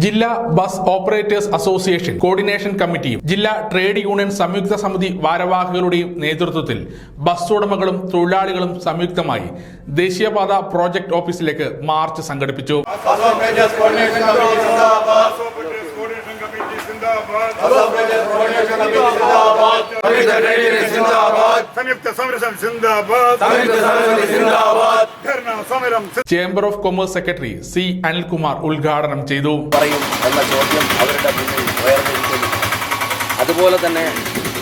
ജില്ലാ bus operators association coordination കമ്മിറ്റിയും ജില്ലാ ട്രേഡ് യൂണിയൻ സംയുക്ത സമിതി ഭാരവാഹികളുടെയും നേതൃത്വത്തിൽ ബസ് ഉടമകളും തൊഴിലാളികളും സംയുക്തമായി ദേശീയപാത പ്രോജക്ട് ഓഫീസിലേക്ക് മാർച്ച് സംഘടിപ്പിച്ചു. Chamber of commerce secretary C Anilkumar ഉദ്ഘാടനം ചെയ്തു. എന്ന ചോദ്യം അവരുടെ മുന്നിൽ ഉയർന്നിരിക്കുന്നു. അതുപോലെ തന്നെ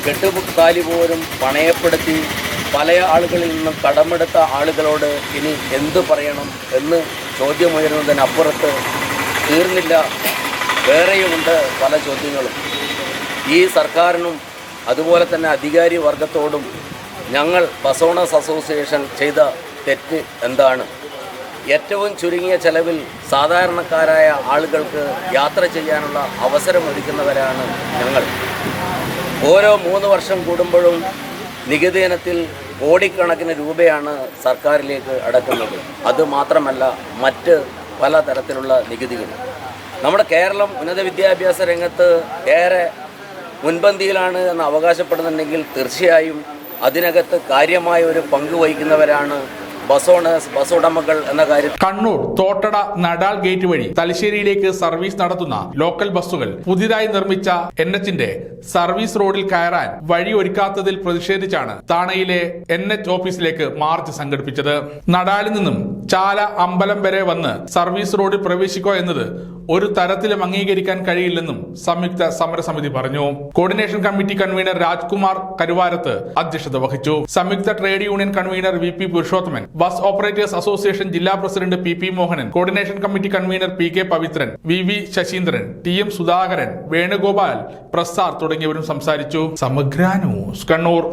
കെട്ടുകാലി പോലും പണയപ്പെടുത്തി പല ആളുകളിൽ നിന്നും കടമെടുത്ത ആളുകളോട് ഇനി എന്തു പറയണം എന്ന് ചോദ്യമുയരുന്നതിനപ്പുറത്ത് തീർന്നില്ല, വേറെയുമുണ്ട് പല ചോദ്യങ്ങളും. ഈ സർക്കാരിനും അതുപോലെ തന്നെ അധികാരി വർഗത്തോടും ഞങ്ങൾ ബസ് ഓണേഴ്സ് അസോസിയേഷൻ ചെയ്ത തെറ്റ് എന്താണ്? ഏറ്റവും ചുരുങ്ങിയ ചെലവിൽ സാധാരണക്കാരായ ആളുകൾക്ക് യാത്ര ചെയ്യാനുള്ള അവസരമൊരുക്കുന്നവരാണ് ഞങ്ങൾ. ഓരോ 3 വർഷം കൂടുമ്പോഴും നികുതി ഇനത്തിൽ കോടിക്കണക്കിന് രൂപയാണ് സർക്കാരിലേക്ക് അടക്കുന്നത്. അതുമാത്രമല്ല മറ്റ് പലതരത്തിലുള്ള നികുതികൾ. നമ്മുടെ കേരളം ഉന്നത വിദ്യാഭ്യാസ രംഗത്ത് ഏറെ മുൻപന്തിയിലാണ് എന്ന് അവകാശപ്പെടുന്നുണ്ടെങ്കിൽ തീർച്ചയായും അതിനകത്ത് കാര്യമായ ഒരു പങ്ക് വഹിക്കുന്നവരാണ് ബസ് ഓണേഴ്സ്, ബസ് ഉടമകൾ എന്ന കാര്യം. കണ്ണൂർ തോട്ടട നടാൽ ഗേറ്റ് വഴി തലശ്ശേരിയിലേക്ക് സർവീസ് നടത്തുന്ന ലോക്കൽ ബസ്സുകൾ പുതിയതായി നിർമ്മിച്ച NH-ന്റെ സർവീസ് റോഡിൽ കയറാൻ വഴി ഒരുക്കാത്തതിൽ പ്രതിഷേധിച്ചാണ് താണയിലെ NH ഓഫീസിലേക്ക് മാർച്ച് സംഘടിപ്പിച്ചത്. നടാലിൽ നിന്നും ചാല അമ്പലം വരെ വന്ന് സർവീസ് റോഡിൽ പ്രവേശിക്കുക എന്നത് ഒരു തരത്തിലും അംഗീകരിക്കാൻ കഴിയില്ലെന്നും സംയുക്ത സമരസമിതി പറഞ്ഞു. Coordination committee convener Rajkumar Karuvarath അധ്യക്ഷത വഹിച്ചു. സംയുക്ത trade union convener VP Purushothaman, bus operators association ജില്ലാ president PP Mohanan, coordination committee convener PK Pavithran, VV Sasheendran, TM Sudhakaran, Venugopal, Prasad തുടങ്ങിയവരും സംസാരിച്ചു. സമഗ്ര ന്യൂസ് കണ്ണൂർ.